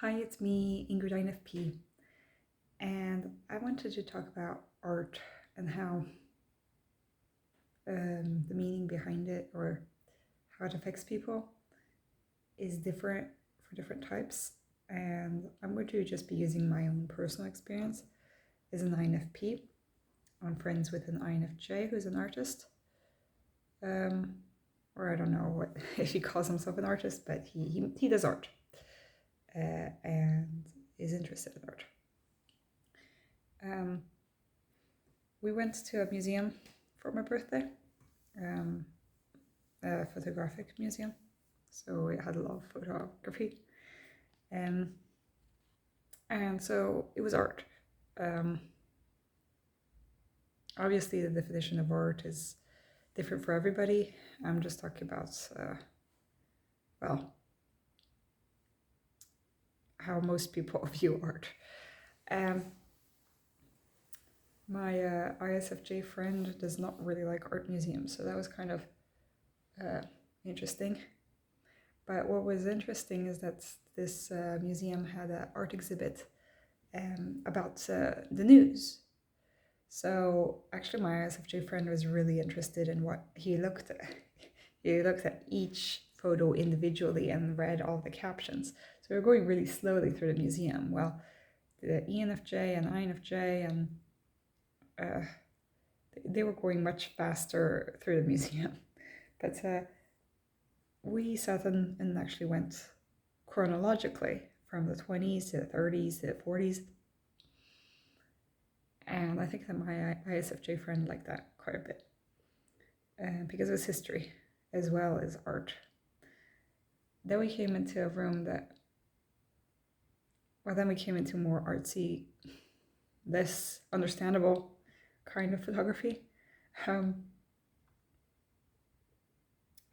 Hi, it's me, Infp, and I wanted to talk about art and how the meaning behind it or how it affects people is different for different types. And I'm going to just be using my own personal experience as an INFP. I'm friends with an INFJ who's an artist. Or I don't know what if he calls himself an artist, but he does art and is interested in art. We went to a museum for my birthday, a photographic museum. So it had a lot of photography. And so it was art. Obviously, the definition of art is different for everybody. I'm just talking about, how most people view art. My ISFJ friend does not really like art museums, so that was kind of interesting. But what was interesting is that this museum had an art exhibit about the news. So actually my ISFJ friend was really interested in what he looked at. He looked at each photo individually and read all the captions. So we were going really slowly through the museum. Well, the ENFJ and INFJ and they were going much faster through the museum. But we sat and actually went chronologically from the 20s to the 30s to the 40s. And I think that my ISFJ friend liked that quite a bit because it was history as well as art. Then we came into a room then we came into more artsy, less understandable kind of photography. And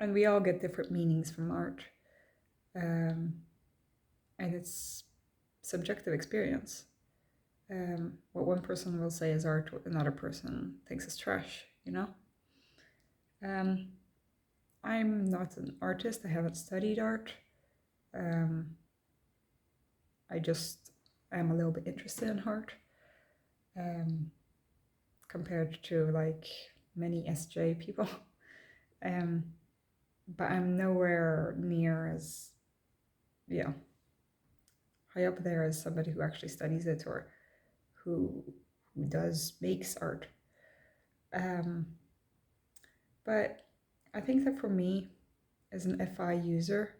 we all get different meanings from art. And it's subjective experience. What one person will say is art, what another person thinks is trash, you know? I'm not an artist, I haven't studied art. I just am a little bit interested in art. Compared to like many SJ people. But I'm nowhere near as, high up there as somebody who actually studies it or who makes art. But I think that for me, as an FI user,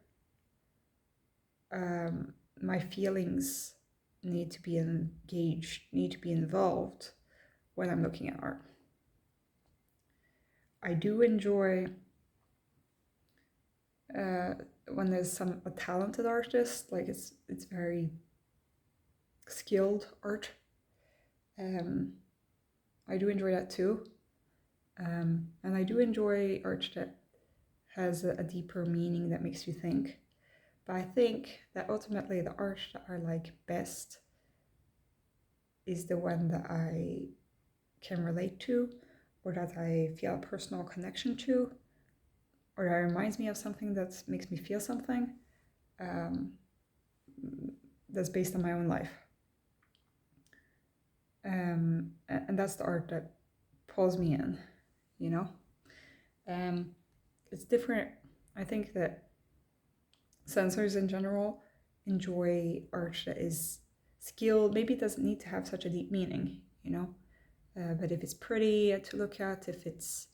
my feelings need to be engaged, need to be involved when I'm looking at art. I do enjoy when there's a talented artist, like it's very skilled art. I do enjoy that too. And I do enjoy art that has a deeper meaning that makes you think. But I think that ultimately the art that I like best is the one that I can relate to, or that I feel a personal connection to, or that reminds me of something that makes me feel something that's based on my own life. And that's the art that pulls me in, you know? It's different. I think that sensors in general enjoy art that is skilled. Maybe it doesn't need to have such a deep meaning, you know? But if it's pretty to look at, if it's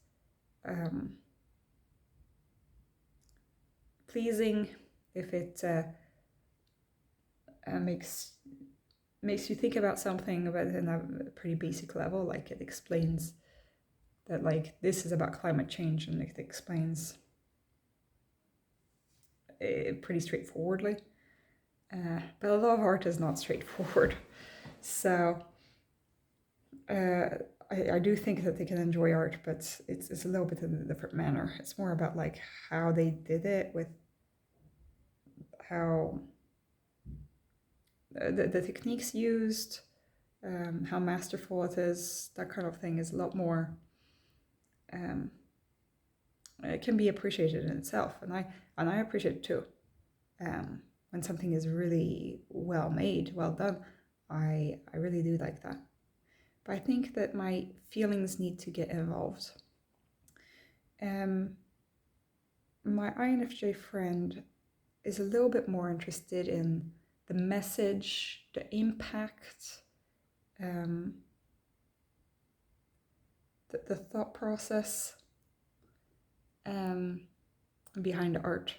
pleasing, if it makes you think about something, but in a pretty basic level, like it explains that like this is about climate change, and it explains it pretty straightforwardly. But a lot of art is not straightforward. So I do think that they can enjoy art, but it's a little bit in a different manner. It's more about like how they did it, with how the techniques used, how masterful it is. That kind of thing is a lot more. It can be appreciated in itself, and I appreciate it too. When something is really well made, well done. I really do like that. But I think that my feelings need to get involved. My INFJ friend is a little bit more interested in the message, the impact, the thought process behind the art.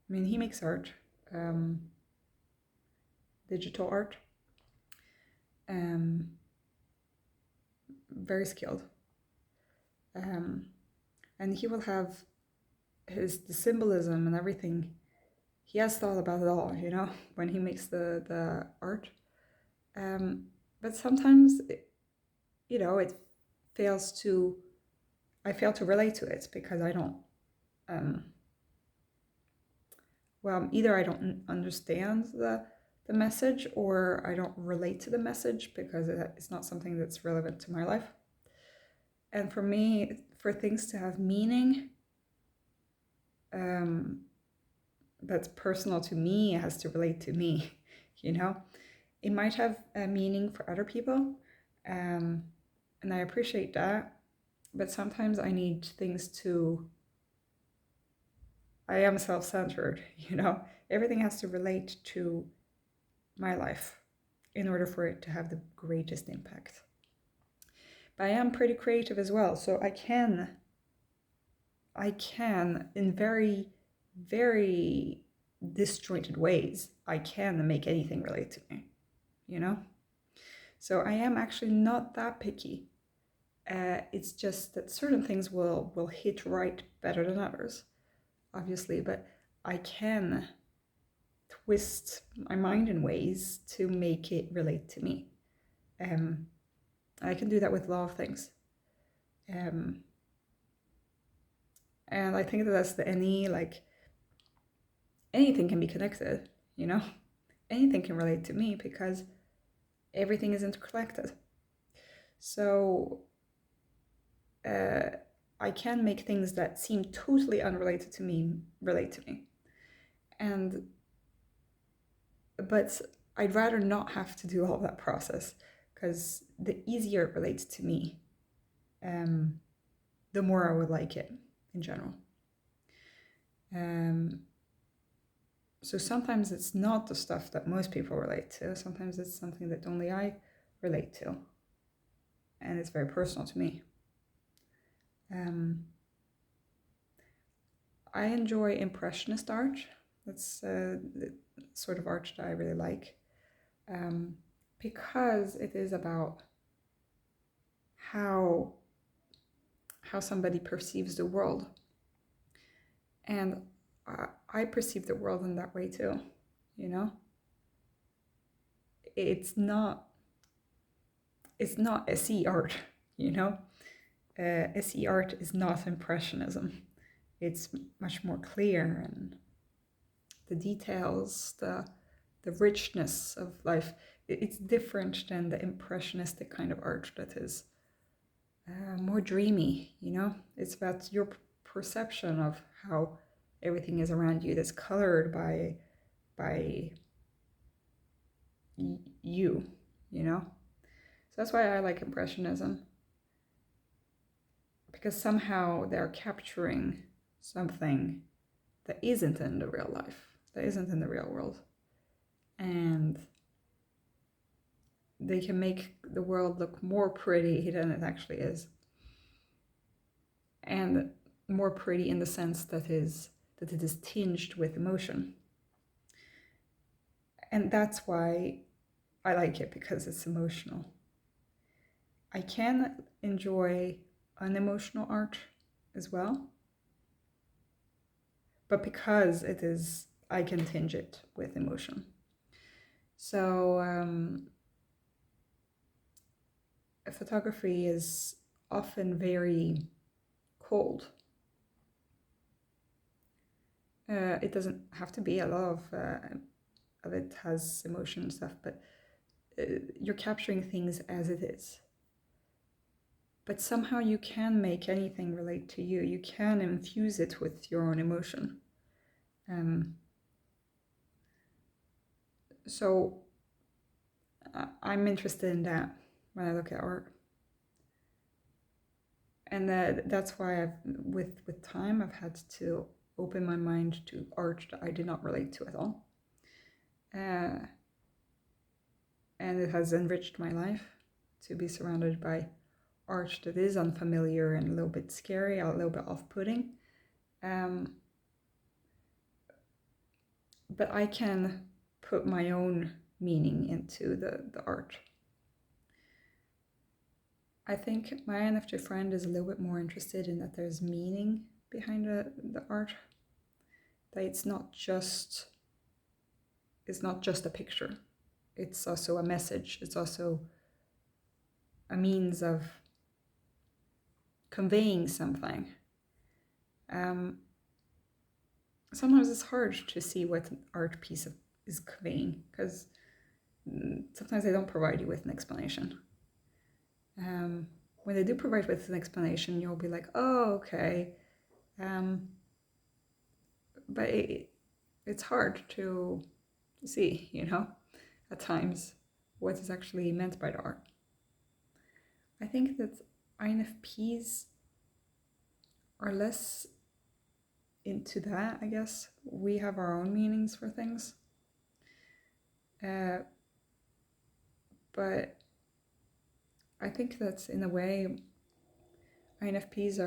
I mean, he makes art, digital art, very skilled. And he will have the symbolism and everything. He has thought about it all, when he makes the art. But sometimes, it fails to, I fail to relate to it because I don't, either I don't understand the message, or I don't relate to the message because it's not something that's relevant to my life. And for me, for things to have meaning, that's personal to me, it has to relate to me, It might have a meaning for other people, and I appreciate that, but sometimes I need things to, I am self-centered, Everything has to relate to my life in order for it to have the greatest impact. But I am pretty creative as well, so I can in very, very disjointed ways, I can make anything relate to me, So I am actually not that picky. It's just that certain things will hit right better than others, obviously, but I can twist my mind in ways to make it relate to me. I can do that with a lot of things. And I think that's anything can be connected, Anything can relate to me because everything is interconnected. So I can make things that seem totally unrelated to me relate to me. But I'd rather not have to do all that process, because the easier it relates to me, the more I would like it in general. So sometimes it's not the stuff that most people relate to. Sometimes it's something that only I relate to. And it's very personal to me. I enjoy Impressionist art. That's the sort of art that I really like. Because it is about how somebody perceives the world. And I perceive the world in that way too, It's not SE art, SE art is not Impressionism. It's much more clear, and the details, the richness of life, it's different than the impressionistic kind of art that is more dreamy, It's about your perception of how everything is around you that's colored by you, So that's why I like Impressionism, because somehow they're capturing something that isn't in the real life, that isn't in the real world. And they can make the world look more pretty than it actually is. And more pretty in the sense that it is tinged with emotion. And that's why I like it, because it's emotional. I can enjoy unemotional art as well, but because it is, I can tinge it with emotion. So photography is often very cold. It doesn't have to be. A lot of it has emotion and stuff, but you're capturing things as it is. But somehow you can make anything relate to you. You can infuse it with your own emotion. So I'm interested in that when I look at art. And that's why with time, I've had to open my mind to art that I did not relate to at all. And it has enriched my life to be surrounded by art that is unfamiliar and a little bit scary, a little bit off-putting. But I can put my own meaning into the art. I think my INFJ friend is a little bit more interested in that there's meaning behind the art. That it's not just a picture. It's also a message. It's also a means of conveying something. Sometimes it's hard to see what an art piece is conveying, because sometimes they don't provide you with an explanation. When they do provide with an explanation, you'll be like, oh, okay. But it's hard to see, at times, what is actually meant by the art. I think that INFPs are less into that, I guess. We have our own meanings for things. But I think that in a way, INFPs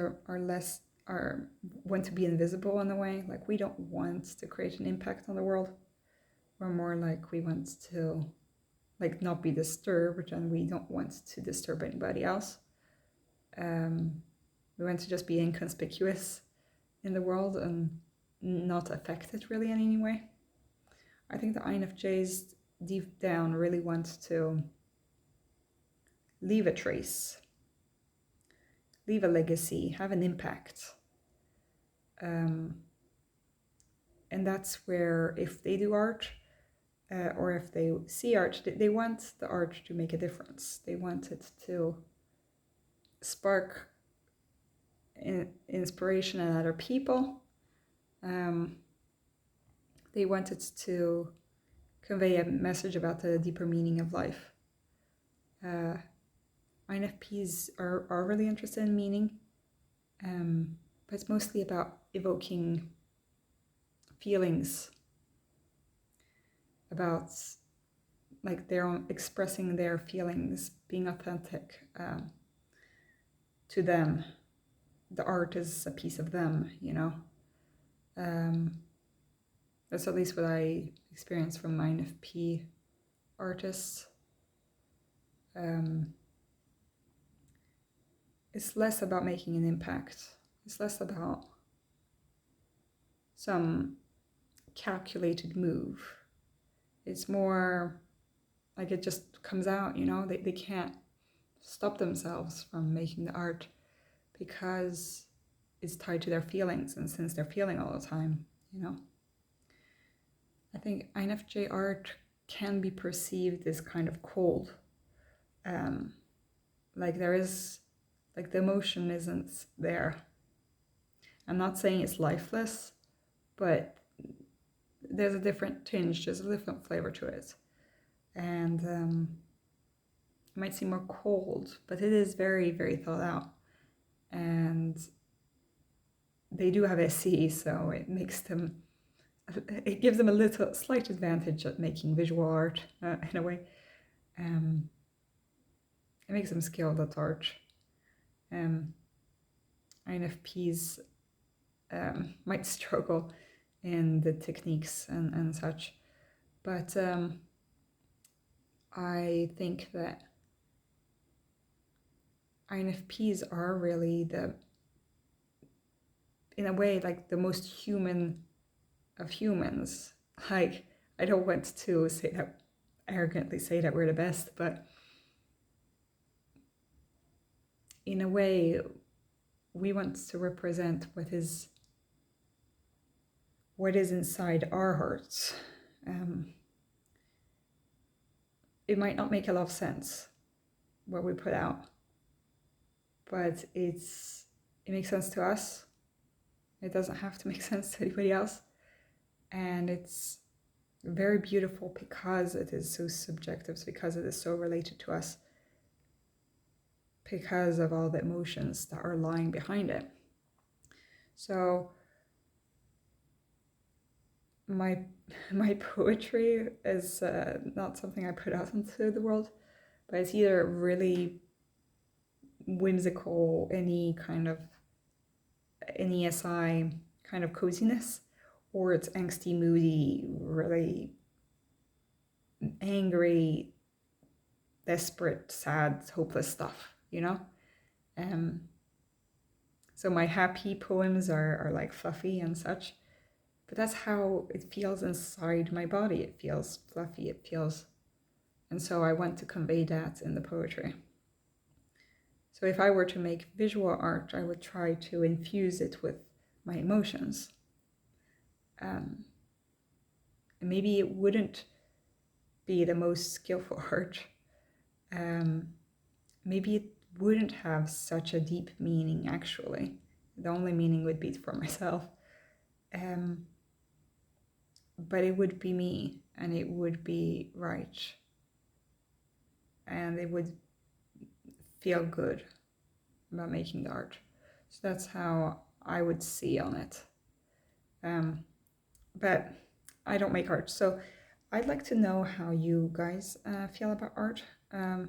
want to be invisible in a way. Like, we don't want to create an impact on the world. We're more like we want to not be disturbed, and we don't want to disturb anybody else. We want to just be inconspicuous in the world and not affect it really in any way. I think the INFJs deep down really want to leave a trace, leave a legacy, have an impact. And that's where, if they do art, or if they see art, they want the art to make a difference. They want it to spark inspiration in other people. They want it to convey a message about the deeper meaning of life. INFPs are really interested in meaning, but it's mostly about evoking feelings, about their own expressing their feelings, being authentic to them. The art is a piece of them, That's at least what I experienced from INFP artists. It's less about making an impact. It's less about some calculated move. It's more like it just comes out, They can't stop themselves from making the art because it's tied to their feelings, and since they're feeling all the time, I think INFJ art can be perceived as kind of cold. There is, the emotion isn't there. I'm not saying it's lifeless, but there's a different tinge, there's a different flavor to it. And it might seem more cold, but it is very, very thought out. And they do have SE, so it gives them a slight advantage at making visual art, in a way. It makes them skilled at art. INFPs might struggle in the techniques and such, but I think that INFPs are really in a way, the most human of humans. I don't want to arrogantly say that we're the best, but in a way, we want to represent what is inside our hearts. It might not make a lot of sense what we put out, but it makes sense to us. It doesn't have to make sense to anybody else, and it's very beautiful because it is so subjective, because it is so related to us, because of all the emotions that are lying behind it. So my poetry is not something I put out into the world, but it's either really whimsical, any SI kind of coziness, or it's angsty, moody, really angry, desperate, sad, hopeless stuff, you know? So my happy poems are like fluffy and such, but that's how it feels inside my body. It feels fluffy, and so I want to convey that in the poetry. So if I were to make visual art, I would try to infuse it with my emotions. And maybe it wouldn't be the most skillful art. Maybe it wouldn't have such a deep meaning, actually. The only meaning would be for myself. But it would be me, and it would be right. And it would feel good about making the art. So that's how I would see on it. But I don't make art. So I'd like to know how you guys feel about art. How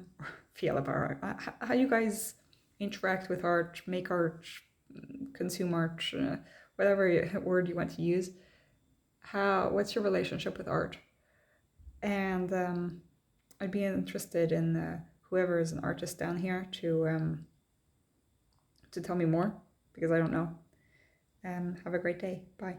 you guys interact with art, make art, consume art, whatever word you want to use. What's your relationship with art? And I'd be interested in whoever is an artist down here to tell me more, because I don't know. Have a great day. Bye.